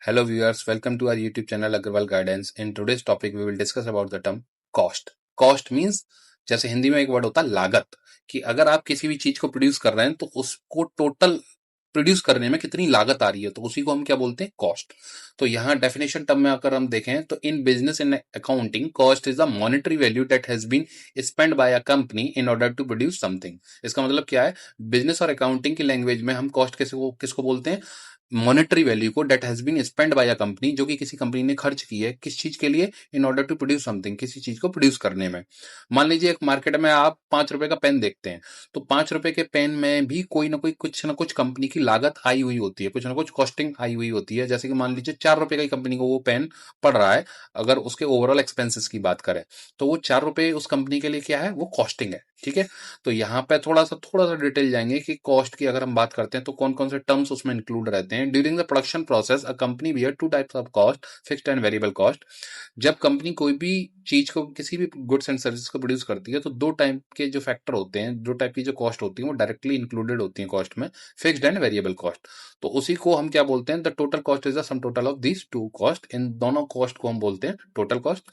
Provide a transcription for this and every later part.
Hello viewers, welcome to our YouTube channel Agarwal Guidance. In today's topic we will discuss about the term cost. Cost means जैसे हिंदी में एक word होता है लागत, कि अगर आप किसी भी चीज को प्रोड्यूस कर रहे हैं तो उसको टोटल प्रोड्यूस करने में कितनी लागत आ रही है, तो उसी को हम क्या बोलते हैं, कॉस्ट। तो यहाँ डेफिनेशन टर्म में अगर हम देखें तो in business in accounting cost is a monetary value that has been spend by a company in order to produce something. इसका मतलब क्या है, बिजनेस और अकाउंटिंग की लैंग्वेज में हम कॉस्ट किसको बोलते हैं, मॉनेटरी वैल्यू को that has been spend by a company, जो कि किसी कंपनी ने खर्च की है किस चीज के लिए, in order to produce something, किसी चीज को प्रोड्यूस करने में। मान लीजिए एक मार्केट में आप 5 रुपए का पेन देखते हैं, तो 5 रुपए के पेन में भी कोई ना कोई कुछ ना कुछ कंपनी की लागत आई हुई होती है, कुछ ना कुछ कॉस्टिंग आई हुई होती है। जैसे कि मान लीजिए 4 रुपए की कंपनी को वो पेन पड़ रहा है, अगर उसके ओवरऑल एक्सपेंसेस की बात करें तो वो 4 रुपए उस कंपनी के लिए क्या है, वो कॉस्टिंग है। ठीक है, तो यहाँ पे थोड़ा सा डिटेल जाएंगे कि कॉस्ट की अगर हम बात करते हैं तो कौन कौन से टर्म्स उसमें इंक्लूड रहते हैं। During the production process a company bear 2 types of cost, fixed and variable cost. जब कंपनी कोई भी चीज को, किसी भी गुड्स एंड सर्विस को प्रोड्यूस करती है तो 2 टाइप के जो फैक्टर होते हैं, 2 टाइप की जो कॉस्ट होती है वो डायरेक्टली इंक्लूडेड होती है कॉस्ट में, फिक्स्ड एंड वेरिएबल कॉस्ट। तो उसी को हम क्या बोलते हैं, the total cost is the sum total of these 2 cost. इन दोनों कॉस्ट को हम बोलते हैं टोटल कॉस्ट।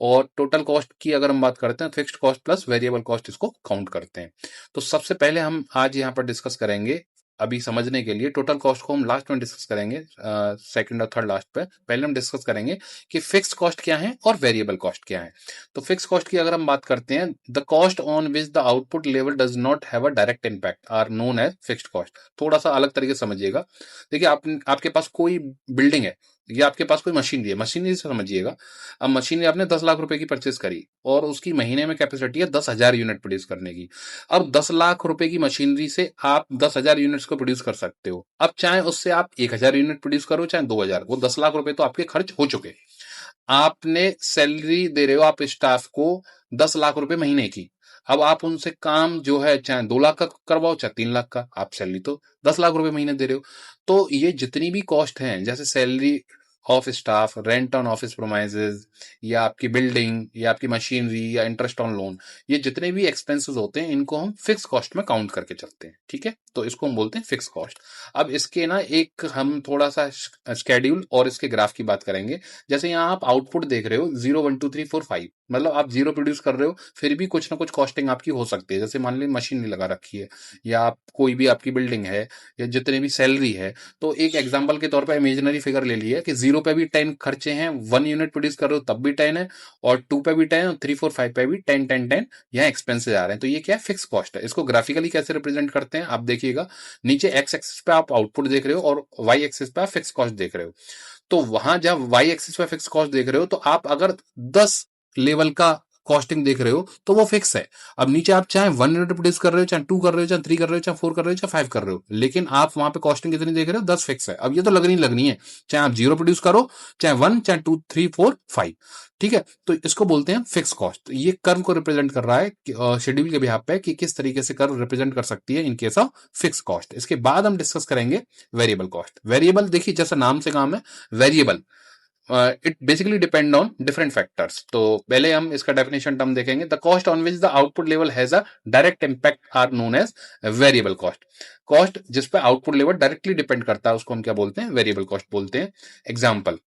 और टोटल कॉस्ट की अगर हम बात करते हैं, fixed cost plus variable cost इसको काउंट करते हैं। तो सबसे पहले हम आज यहाँ पर डिस्कस करेंगे, अभी समझने के लिए टोटल कॉस्ट को हम लास्ट में डिस्कस करेंगे, सेकंड और थर्ड लास्ट पे। पहले हम डिस्कस करेंगे कि फिक्स्ड कॉस्ट क्या है और वेरिएबल कॉस्ट क्या है। तो फिक्स्ड कॉस्ट की अगर हम बात करते हैं, the cost on which the output level does not have a direct impact are known as fixed cost. थोड़ा सा अलग तरीके से समझिएगा। देखिए, आपके पास कोई बिल्डिंग है या आपके पास कोई मशीनरी है, मशीनरी से समझिएगा। अब मशीनरी आपने 10 लाख रुपए की परचेज करी और उसकी महीने में कैपेसिटी है 10,000 यूनिट प्रोड्यूस करने की। अब 10 लाख रुपए की मशीनरी से आप 10,000 यूनिट्स को प्रोड्यूस कर सकते हो। अब चाहे उससे आप 1,000 यूनिट प्रोड्यूस करो चाहे 2,000, वो 10 लाख रुपए तो आपके खर्च हो चुके। आपने सैलरी दे रहे हो आप स्टाफ को 10 लाख रुपए महीने की। अब आप उनसे काम जो है चाहे 2 लाख का करवाओ चाहे 3 लाख का, आप सैलरी तो 10 लाख रुपए महीने दे रहे हो। तो ये जितनी भी कॉस्ट हैं, जैसे salary of staff, rent on office premises, या आपकी बिल्डिंग, या आपकी मशीनरी, या इंटरेस्ट ऑन लोन, ये जितने भी एक्सपेंसेस होते हैं इनको हम फिक्स कॉस्ट में काउंट करके चलते हैं। ठीक है, तो इसको हम बोलते हैं फिक्स कॉस्ट। अब इसके ना एक हम थोड़ा सा स्केड्यूल और इसके ग्राफ की बात करेंगे। जैसे यहाँ आप आउटपुट देख रहे हो 0 1 2 3 4 5, मतलब आप 0 प्रोड्यूस कर रहे हो, फिर भी कुछ ना कुछ कॉस्टिंग आपकी हो सकती है। जैसे मान लीजिए मशीनरी लगा रखी है, या आप कोई भी आपकी बिल्डिंग है, या जितने भी सैलरी है। तो एक एग्जांपल के तौर पे इमेजिनरी फिगर ले लिया कि 0 पे भी 10 खर्चे हैं, 1 यूनिट प्रोड्यूस कर रहे हो तब भी 10 है, और 2 पे भी 10, और 3 4 5 पे भी 10 यहाँ एक्सपेंसेस आ रहे हैं। तो ये क्या है, फिक्स कॉस्ट है। इसको ग्राफिकली कैसे रिप्रेजेंट करते हैं आप देखिएगा। नीचे एक्स एक्सिस पे आप आउटपुट देख रहे हो और वाई एक्सिस पे आप फिक्स कॉस्ट देख रहे हो। तो वहां जब वाई एक्सिस पे फिक्स कॉस्ट देख रहे हो, तो आप अगर 10 लेवल का कॉस्टिंग देख रहे हो तो वो फिक्स है। अब नीचे आप चाहे 1 यूनिट प्रोड्यूस कर रहे हो, चाहे 2 कर रहे हो, चाहे 3 कर रहे हो, चाहे 4 कर रहे हो, चाहे 5 कर रहे हो, लेकिन आप वहां पे कॉस्टिंग कितनी देख रहे हो, 10 फिक्स है। अब ये तो लगनी है, चाहे आप 0 प्रोड्यूस करो, चाहे 1, चाहे 2 3 4 5। ठीक है, तो इसको बोलते हैं फिक्स कॉस्ट। ये कर्व को रिप्रेजेंट कर रहा है शेड्यूल के बिहाफ पे कि किस तरीके से कर्व रिप्रेजेंट कर सकती है in case of fix cost. इसके बाद हम डिस्कस करेंगे वेरिएबल कॉस्ट। वेरिएबल देखिए, जैसा नाम से काम है, variable, it basically depend on different factors. तो पहले हम इसका डेफिनेशन टर्म देखेंगे। The cost on which the output level has a direct impact are known as variable cost. Cost जिस पे आउटपुट लेवल डायरेक्टली डिपेंड करता है उसको हम क्या बोलते हैं, वेरिएबल कॉस्ट बोलते हैं। Example,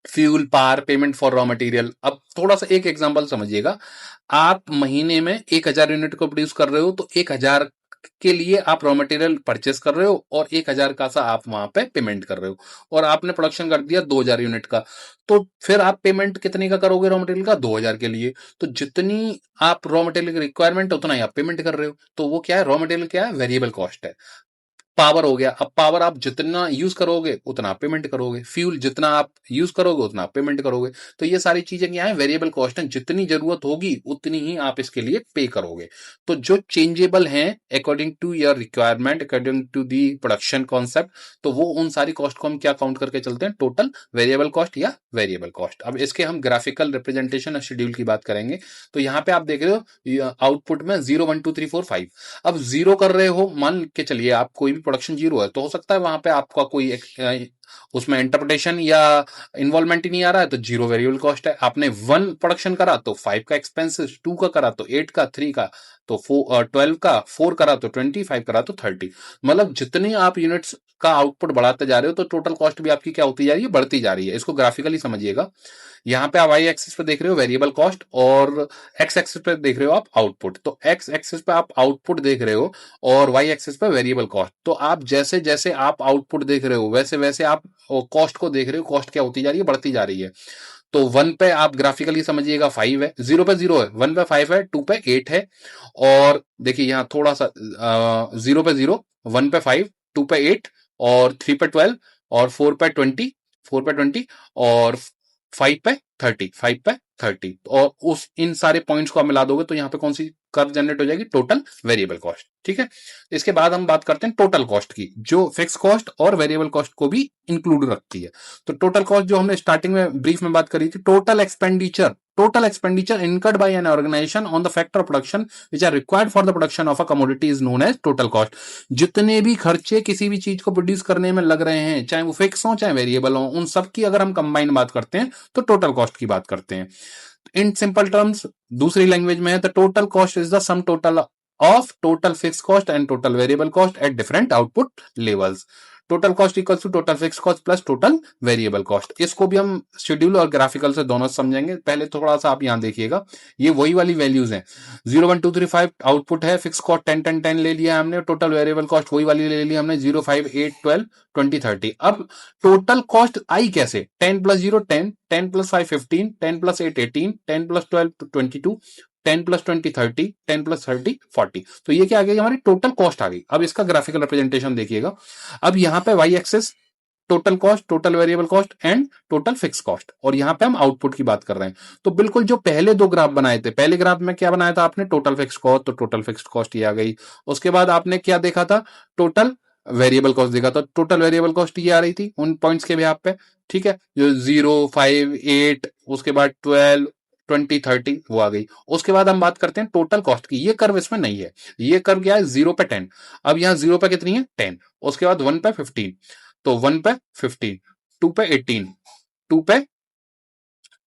fuel, power, payment for raw material. अब थोड़ा सा एक एग्जांपल समझिएगा। आप महीने में 1,000 यूनिट को प्रोड्यूस कर रहे हो, तो 1,000 के लिए आप रॉ मटेरियल परचेस कर रहे हो और 1,000 का सा आप वहां पे पेमेंट कर रहे हो, और आपने प्रोडक्शन कर दिया 2,000 यूनिट का। तो फिर आप पेमेंट कितने का करोगे रॉ मटेरियल का, 2,000 के लिए। तो जितनी आप रॉ मटेरियल की रिक्वायरमेंट है उतना ही आप पेमेंट कर रहे हो। तो वो क्या है, रॉ मटेरियल क्या है, वेरिएबल कॉस्ट है। पावर हो गया, अब पावर आप जितना यूज करोगे उतना आप पेमेंट करोगे। फ्यूल जितना आप यूज करोगे उतना आप पेमेंट करोगे। तो ये सारी चीजें क्या है, वेरिएबल कॉस्ट है। जितनी जरूरत होगी उतनी ही आप इसके लिए पे करोगे। तो जो चेंजेबल हैं according to your requirement, according to the production concept, तो वो उन सारी कॉस्ट को हम क्या काउंट करके चलते हैं, टोटल वेरिएबल कॉस्ट या वेरिएबल कॉस्ट। अब इसके हम ग्राफिकल रिप्रेजेंटेशन और शेड्यूल की बात करेंगे। तो यहाँ पे आप देख रहे हो आउटपुट में 0 1 2 3 4 5। अब 0 कर रहे हो, मान के चलिए आप कोई भी प्रोडक्शन 0 है, तो हो सकता है वहां पे आपका कोई उसमें इंटरप्रिटेशन या इन्वॉल्वमेंट ही नहीं आ रहा है, तो 0 वेरिएबल कॉस्ट है। आपने 1 प्रोडक्शन करा तो 5 का एक्सपेंसेस, 2 का करा तो 8 का, 3 का तो 12 का, 4 करा तो 20, 5 करा तो 30। मतलब जितने आप यूनिट्स का आउटपुट बढ़ाते जा रहे हो तो टोटल कॉस्ट भी आपकी क्या होती जा रही है, बढ़ती जा रही है। इसको ग्राफिकली समझिएगा। यहाँ पे आप वाई एक्सिस पे देख रहे हो वेरिएबल कॉस्ट और एक्स एक्सिस पे देख रहे हो आप आउटपुट। तो एक्स एक्सिस पे आप आउटपुट देख रहे हो और वाई एक्सिस पे वेरिएबल कॉस्ट। तो आप जैसे जैसे आप आउटपुट देख रहे हो वैसे वैसे आप कॉस्ट को देख रहे हो, कॉस्ट क्या होती जा रही है, बढ़ती जा रही है। तो 1 पे आप ग्राफिकली समझिएगा 5 है, 0 पे 0 है, 1 पे 5 है, 2 पे 8 है। और देखिए यहाँ थोड़ा सा 0 पे 0, 1 पे 5, 2 पे 8 और 3 पे 12 और 4 पे 20, 4 पे 20 और 5 पे 30, 5 पे 30। और उस इन सारे पॉइंट्स को आप मिला दोगे तो यहाँ पे कौन सी कर्व जनरेट हो जाएगी, टोटल वेरिएबल कॉस्ट। ठीक है, इसके बाद हम बात करते हैं टोटल कॉस्ट की, जो फिक्स कॉस्ट और वेरिएबल कॉस्ट को भी इंक्लूड रखती है। तो टोटल कॉस्ट जो हमने स्टार्टिंग में ब्रीफ में बात करी थी, total expenditure incurred by an organisation on the factor of production which are required for the production of a commodity is known as total cost. जितने भी खर्चे किसी भी चीज को प्रोड्यूस करने में लग रहे हैं, चाहे वो फिक्स हो चाहे वेरिएबल हो, उन सब की अगर हम कंबाइन बात करते हैं तो टोटल कॉस्ट की बात करते हैं। इन सिंपल टर्म्स दूसरी लैंग्वेज में है, the total cost is the sum total of total fix cost and total variable cost at different output levels. Total cost equals to total fix cost plus total variable cost. इसको भी हम schedule और graphical से दोनों समझेंगे। पहले थोड़ा सा आप यहां देखिएगा, ये वही वाली वैल्यूज हैं। 0 1 2 3 5 आउटपुट है, फिक्स कॉस्ट 10 10 10 ले लिया हमने, टोटल वेरिएबल कॉस्ट वही वाली ले ली हमने 0 5 8 12 20 30। अब टोटल कॉस्ट आई कैसे, 10 plus 0 10, 10 plus 5 15, 10 plus 8 18, 10 plus 12 22, 10 plus 20 30, 10 plus 30 40। तो ये क्या आ गई, हमारी टोटल कॉस्ट आ गई। अब इसका ग्राफिकल रिप्रेजेंटेशन देखिएगा। अब यहाँ पे Y axis total cost, total variable cost and total fix cost, और यहाँ पे हम आउटपुट की बात कर रहे हैं। तो बिल्कुल जो पहले दो ग्राफ बनाए थे, पहले ग्राफ में क्या बनाया था आपने, टोटल फिक्स कॉस्ट, तो टोटल फिक्स कॉस्ट ये आ गई। उसके बाद आपने क्या देखा था, टोटल वेरिएबल कॉस्ट देखा था, टोटल वेरिएबल कॉस्ट ये आ रही थी उन पॉइंट्स के बेहाफ पे। ठीक है, जो 0 5 8 उसके बाद 12 20 30 वो आ गई। उसके बाद हम बात करते हैं टोटल कॉस्ट की। ये कर्व इसमें नहीं है, ये कर्व क्या है, 0 पे 10। अब यहाँ 0 पे कितनी है, 10। उसके बाद 1 पे 15, तो 1 पे 15, 2 पे 18, 2 पे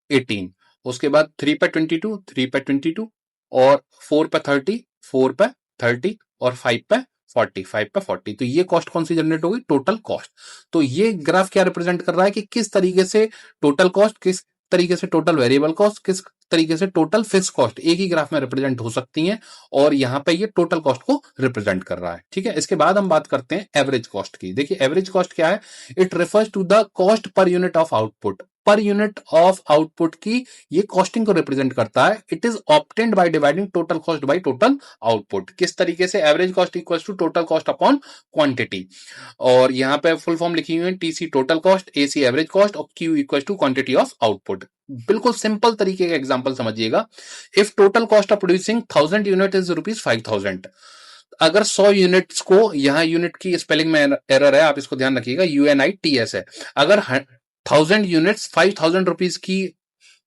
18, उसके बाद 3 पे 22, 3 पे 22 और 4 पे 30, 4 पे 30 और 5 पे 40, 5 पे 40। तो ये कॉस्ट कौन सी जनरेट होगी, टोटल कॉस्ट। तो ये ग्राफ क्या रिप्रेजेंट कर रहा है कि किस तरीके से टोटल कॉस्ट, किस तरीके से टोटल वेरिएबल कॉस्ट, किस तरीके से टोटल फिक्स कॉस्ट एक ही ग्राफ में रिप्रेजेंट हो सकती हैं, और यहां पे ये टोटल कॉस्ट को रिप्रेजेंट कर रहा है। ठीक है, इसके बाद हम बात करते हैं एवरेज कॉस्ट की। देखिए एवरेज कॉस्ट क्या है, it refers to the cost per unit of output, per unit of output की ये कॉस्टिंग को रिप्रेजेंट करता है। It is obtained by dividing total cost by total output. किस तरीके से, average cost equals to total cost upon quantity, और यहाँ पे फुल फॉर्म लिखी हुई है, TC total cost, AC average cost और Q equals to quantity of output. बिल्कुल सिंपल तरीके का एग्जांपल समझिएगा। If total cost of producing 1000 unit is ₹5000, अगर 100 यूनिट्स को, यहाँ यूनिट की स्पेलिंग में एरर है, आप इसको ध्यान रखिएगा, UNITS है। अगर 1000 यूनिट्स 5000 रुपीज की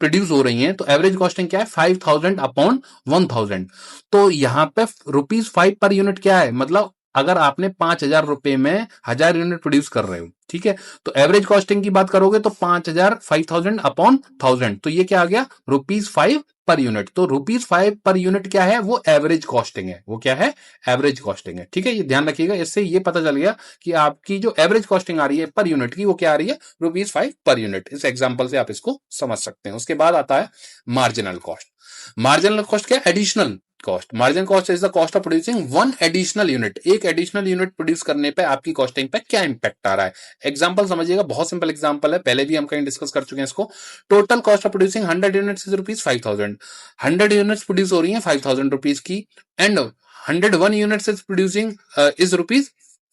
प्रोड्यूस हो रही हैं तो एवरेज कॉस्टिंग क्या है, 5000 अपॉन 1000। तो यहां पे ₹5 पर यूनिट क्या है, मतलब अगर आपने 5000 रुपए में 1000 यूनिट प्रोड्यूस कर रहे हो, ठीक है, तो एवरेज कॉस्टिंग की बात करोगे तो 5000 अपॉन 1000, तो ये क्या आ गया, ₹5 पर यूनिट। तो ₹5 पर यूनिट क्या है, वो एवरेज कॉस्टिंग है, वो क्या है, एवरेज कॉस्टिंग है। ठीक है, ये ध्यान रखिएगा, इससे ये पता चल गया कि आपकी जो एवरेज कॉस्टिंग आ रही है पर यूनिट की, वो क्या आ रही है, ₹5 पर यूनिट। इस एग्जांपल से आप इसको समझ सकते हैं। उसके बाद आता है मार्जिनल कॉस्ट। मार्जिनल कॉस्ट क्या है, additional cost. Marginal cost is the cost of producing one additional unit. एक एडिशनल यूनिट प्रोड्यूस करने पे आपकी कॉस्टिंग पे क्या इंपैक्ट आ रहा है। एग्जांपल समझिएगा, बहुत सिंपल एग्जांपल है, पहले भी हम कहीं डिस्कस कर चुके हैं इसको। Total cost of producing 100 units is ₹5000। 100 units produce हो रही है 5000 रुपीज की, and 101 units is producing is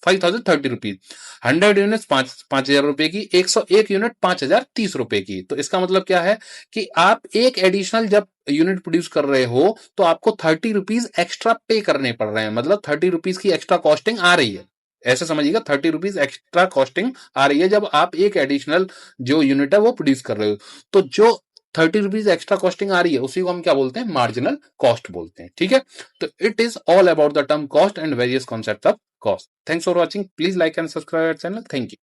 ₹5030। 100 units 5000 रुपए की, 101 यूनिट 5030 रुपए की। तो इसका मतलब क्या है कि आप एक एडिशनल जब यूनिट प्रोड्यूस कर रहे हो तो आपको 30 रुपीज एक्स्ट्रा पे करने पड़ रहे हैं, मतलब 30 रुपीज की एक्स्ट्रा कॉस्टिंग आ रही है। ऐसे समझिएगा, 30 रुपीज एक्स्ट्रा कॉस्टिंग आ रही है जब आप एक एडिशनल जो यूनिट है वो प्रोड्यूस कर रहे हो। तो जो 30 रुपीज एक्स्ट्रा कॉस्टिंग आ रही है उसी को हम क्या बोलते हैं, मार्जिनल कॉस्ट बोलते हैं। ठीक है, तो it is all about the term cost and various concept of cost. Thanks for watching. Please like and subscribe our channel. Thank you.